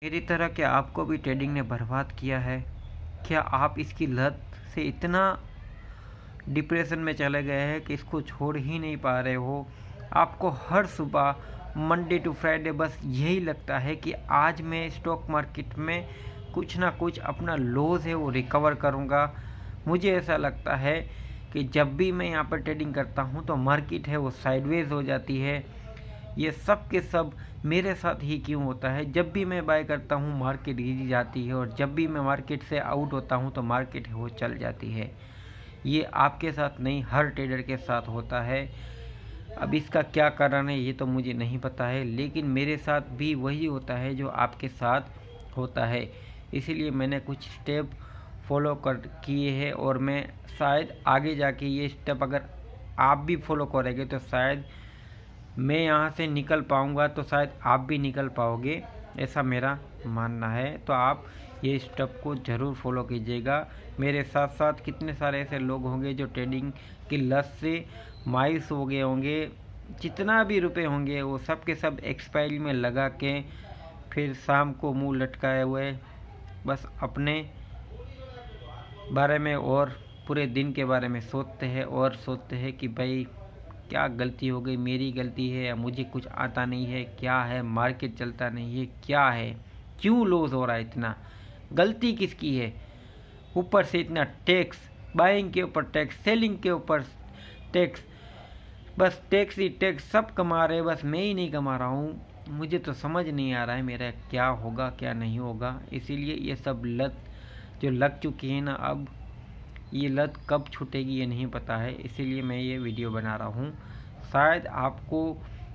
मेरी तरह क्या आपको भी ट्रेडिंग ने बर्बाद किया है? क्या आप इसकी लत से इतना डिप्रेशन में चले गए हैं कि इसको छोड़ ही नहीं पा रहे हो? आपको हर सुबह मंडे टू फ्राइडे बस यही लगता है कि आज मैं स्टॉक मार्केट में कुछ ना कुछ अपना लॉस है वो रिकवर करूँगा। मुझे ऐसा लगता है कि जब भी मैं यहाँ पर ट्रेडिंग करता हूँ तो मार्केट है वो साइडवेज हो जाती है। ये सब के सब मेरे साथ ही क्यों होता है? जब भी मैं बाय करता हूँ मार्केट गिर जाती है, और जब भी मैं मार्केट से आउट होता हूँ तो मार्केट वो चल जाती है। ये आपके साथ नहीं, हर ट्रेडर के साथ होता है। अब इसका क्या कारण है ये तो मुझे नहीं पता है, लेकिन मेरे साथ भी वही होता है जो आपके साथ होता है। इसीलिए मैंने कुछ स्टेप फॉलो कर किए हैं, और मैं शायद आगे जाके ये स्टेप अगर आप भी फॉलो करेंगे तो शायद मैं यहाँ से निकल पाऊँगा, तो शायद आप भी निकल पाओगे, ऐसा मेरा मानना है। तो आप ये स्टेप को ज़रूर फॉलो कीजिएगा। मेरे साथ साथ कितने सारे ऐसे लोग होंगे जो ट्रेडिंग की लत से मायूस हो गए होंगे। जितना भी रुपए होंगे वो सब के सब एक्सपायरी में लगा के फिर शाम को मुंह लटकाए हुए बस अपने बारे में और पूरे दिन के बारे में सोचते हैं, और सोचते हैं कि भाई क्या गलती हो गई, मेरी गलती है या मुझे कुछ आता नहीं है, क्या है, मार्केट चलता नहीं है, क्या है, क्यों लॉस हो रहा है, इतना गलती किसकी है? ऊपर से इतना टैक्स, बाइंग के ऊपर टैक्स, सेलिंग के ऊपर टैक्स, बस टैक्स ही टैक्स, सब कमा रहे, बस मैं ही नहीं कमा रहा हूँ। मुझे तो समझ नहीं आ रहा है मेरा क्या होगा क्या नहीं होगा। इसीलिए ये सब लत जो लग चुकी है ना, अब ये लत कब छूटेगी ये नहीं पता है। इसीलिए मैं ये वीडियो बना रहा हूँ। शायद आपको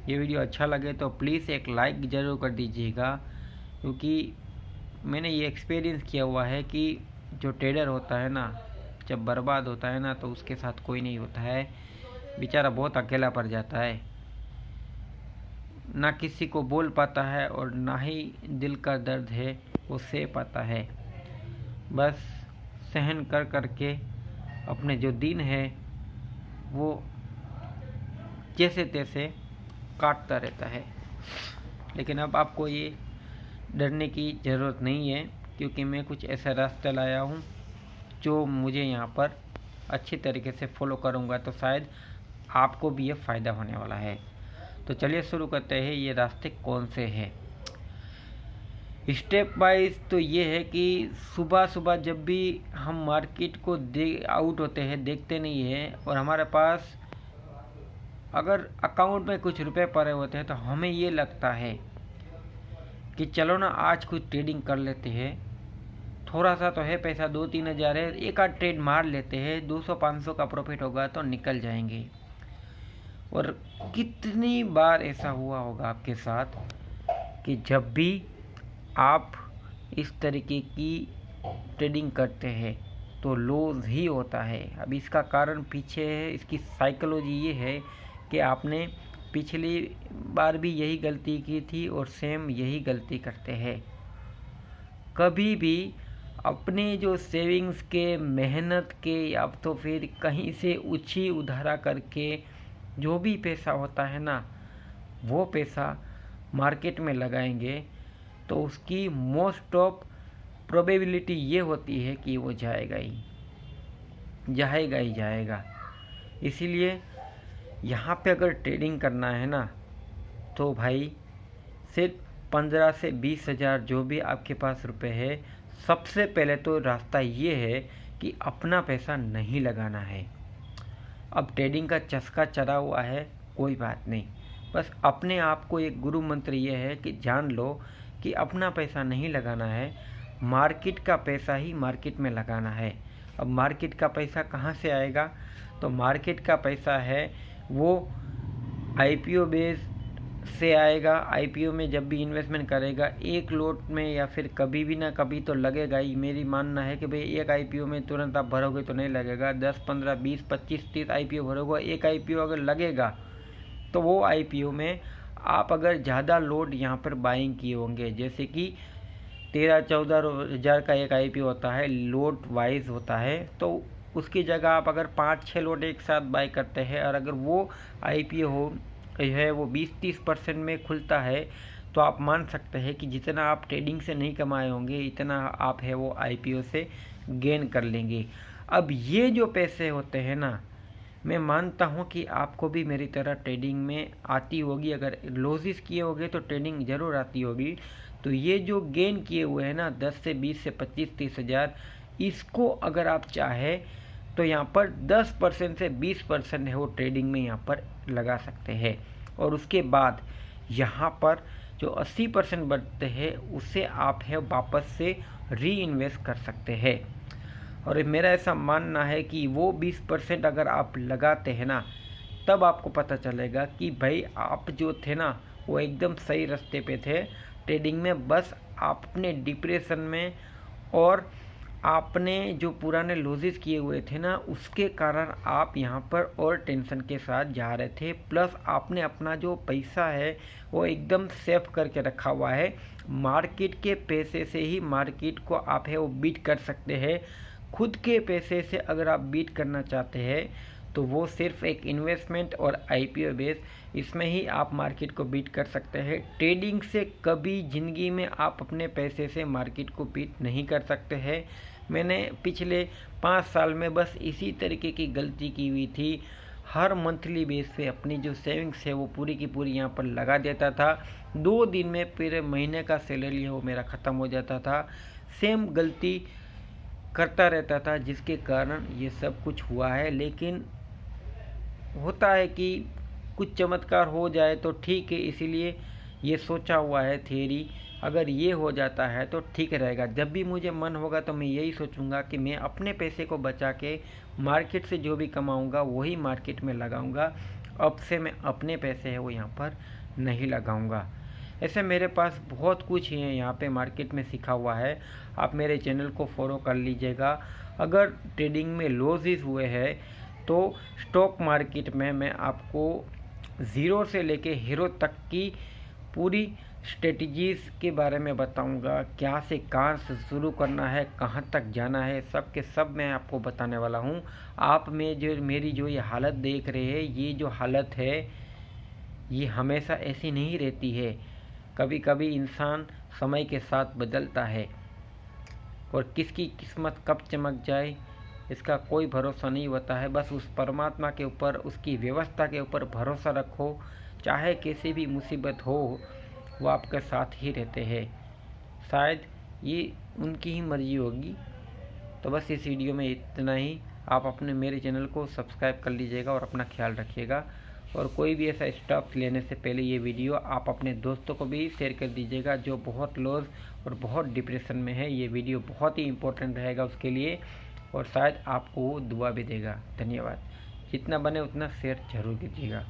ये वीडियो अच्छा लगे तो प्लीज़ एक लाइक ज़रूर कर दीजिएगा, क्योंकि मैंने ये एक्सपीरियंस किया हुआ है कि जो ट्रेडर होता है ना, जब बर्बाद होता है ना तो उसके साथ कोई नहीं होता है, बेचारा बहुत अकेला पड़ जाता है, ना किसी को बोल पाता है और ना ही दिल का दर्द है वो सह पाता है। बस सहन कर करके अपने जो दिन है वो जैसे तैसे काटता रहता है। लेकिन अब आपको ये डरने की ज़रूरत नहीं है, क्योंकि मैं कुछ ऐसा रास्ता लाया हूँ जो मुझे यहाँ पर अच्छी तरीके से फॉलो करूँगा, तो शायद आपको भी ये फ़ायदा होने वाला है। तो चलिए शुरू करते हैं, ये रास्ते कौन से हैं। स्टेप वाइज तो ये है कि सुबह सुबह जब भी हम मार्केट को आउट होते हैं, देखते नहीं हैं, और हमारे पास अगर अकाउंट में कुछ रुपए पड़े होते हैं तो हमें ये लगता है कि चलो ना आज कुछ ट्रेडिंग कर लेते हैं, थोड़ा सा तो है पैसा, 2-3 हज़ार है, एक आध ट्रेड मार लेते हैं, 200-500 का प्रॉफिट होगा तो निकल जाएंगे। और कितनी बार ऐसा हुआ होगा आपके साथ कि जब भी आप इस तरीके की ट्रेडिंग करते हैं तो लॉस ही होता है। अब इसका कारण पीछे है, इसकी साइकोलॉजी ये है कि आपने पिछली बार भी यही गलती की थी और सेम यही गलती करते हैं। कभी भी अपने जो सेविंग्स के, मेहनत के, या तो फिर कहीं से उछी उधारा करके जो भी पैसा होता है ना, वो पैसा मार्केट में लगाएंगे तो उसकी मोस्ट ऑफ प्रोबेबिलिटी ये होती है कि वो जाएगा ही जाएगा। इसीलिए यहाँ पे अगर ट्रेडिंग करना है ना तो भाई सिर्फ 15 से 20 हज़ार जो भी आपके पास रुपए है, सबसे पहले तो रास्ता ये है कि अपना पैसा नहीं लगाना है। अब ट्रेडिंग का चस्का चढ़ा हुआ है, कोई बात नहीं, बस अपने आप को एक गुरु मंत्र ये है कि जान लो कि अपना पैसा नहीं लगाना है, मार्केट का पैसा ही मार्केट में लगाना है। अब मार्केट का पैसा कहाँ से आएगा? तो मार्केट का पैसा है वो आईपीओ बेस से आएगा। आईपीओ में जब भी इन्वेस्टमेंट करेगा, एक लोट में या फिर कभी भी ना कभी तो लगेगा ही। मेरी मानना है कि भाई एक आईपीओ में तुरंत आप भरोगे तो नहीं लगेगा, 10, 15, 20, 25, 30 आईपीओ भरोगे, एक आईपीओ अगर लगेगा तो वो आईपीओ में आप अगर ज़्यादा लोड यहाँ पर बाइंग किए होंगे, जैसे कि 13-14 हज़ार का एक आईपीओ होता है, लोड वाइज होता है, तो उसकी जगह आप अगर 5-6 लोड एक साथ बाई करते हैं, और अगर वो आईपीओ है वो 20-30% में खुलता है, तो आप मान सकते हैं कि जितना आप ट्रेडिंग से नहीं कमाए होंगे इतना आप है वो आईपीओ से गेन कर लेंगे। अब ये जो पैसे होते हैं ना, मैं मानता हूँ कि आपको भी मेरी तरह ट्रेडिंग में आती होगी, अगर लॉसेस किए होंगे तो ट्रेडिंग ज़रूर आती होगी। तो ये जो गेन किए हुए हैं ना 10 से 20 से 25-30 हज़ार, इसको अगर आप चाहे तो यहाँ पर 10% से 20% है वो ट्रेडिंग में यहाँ पर लगा सकते हैं, और उसके बाद यहाँ पर जो 80% बढ़ते हैं उसे आप है वापस से री इन्वेस्ट कर सकते हैं। और मेरा ऐसा मानना है कि वो 20% अगर आप लगाते हैं ना, तब आपको पता चलेगा कि भाई आप जो थे ना वो एकदम सही रास्ते पे थे ट्रेडिंग में। बस आपने डिप्रेशन में और आपने जो पुराने लॉसेस किए हुए थे ना उसके कारण आप यहाँ पर और टेंशन के साथ जा रहे थे, प्लस आपने अपना जो पैसा है वो एकदम सेफ करके रखा हुआ है। मार्केट के पैसे से ही मार्केट को आप है वो बीट कर सकते हैं। खुद के पैसे से अगर आप बीट करना चाहते हैं तो वो सिर्फ एक इन्वेस्टमेंट और आईपीओ बेस, इसमें ही आप मार्केट को बीट कर सकते हैं। ट्रेडिंग से कभी ज़िंदगी में आप अपने पैसे से मार्केट को बीट नहीं कर सकते हैं। मैंने पिछले 5 साल में बस इसी तरीके की गलती की हुई थी। हर मंथली बेस पे अपनी जो सेविंग्स है वो पूरी की पूरी यहाँ पर लगा देता था। 2 दिन में पूरे महीने का सैलरी है वो मेरा ख़त्म हो जाता था। सेम गलती करता रहता था जिसके कारण ये सब कुछ हुआ है। लेकिन होता है कि कुछ चमत्कार हो जाए तो ठीक है, इसीलिए ये सोचा हुआ है थियरी, अगर ये हो जाता है तो ठीक रहेगा। जब भी मुझे मन होगा तो मैं यही सोचूंगा कि मैं अपने पैसे को बचा के मार्केट से जो भी कमाऊंगा वही मार्केट में लगाऊंगा। अब से मैं अपने पैसे है वो यहाँ पर नहीं लगाऊंगा। ऐसे मेरे पास बहुत कुछ है यहाँ पे मार्केट में सीखा हुआ है। आप मेरे चैनल को फॉलो कर लीजिएगा। अगर ट्रेडिंग में लॉसेस हुए हैं तो स्टॉक मार्केट में मैं आपको ज़ीरो से लेके हीरो तक की पूरी स्ट्रेटजीज़ के बारे में बताऊंगा। क्या से कहाँ से शुरू करना है, कहाँ तक जाना है, सब के सब मैं आपको बताने वाला हूँ। आप में जो मेरी जो ये हालत देख रहे हैं, ये जो हालत है ये हमेशा ऐसी नहीं रहती है। कभी कभी इंसान समय के साथ बदलता है और किसकी किस्मत कब चमक जाए इसका कोई भरोसा नहीं होता है। बस उस परमात्मा के ऊपर, उसकी व्यवस्था के ऊपर भरोसा रखो। चाहे कैसी भी मुसीबत हो वो आपके साथ ही रहते हैं। शायद ये उनकी ही मर्जी होगी। तो बस इस वीडियो में इतना ही। आप अपने मेरे चैनल को सब्सक्राइब कर लीजिएगा और अपना ख्याल रखिएगा। और कोई भी ऐसा स्टॉक लेने से पहले ये वीडियो आप अपने दोस्तों को भी शेयर कर दीजिएगा जो बहुत लॉस और बहुत डिप्रेशन में है। ये वीडियो बहुत ही इम्पोर्टेंट रहेगा उसके लिए, और शायद आपको दुआ भी देगा। धन्यवाद। जितना बने उतना शेयर जरूर कीजिएगा।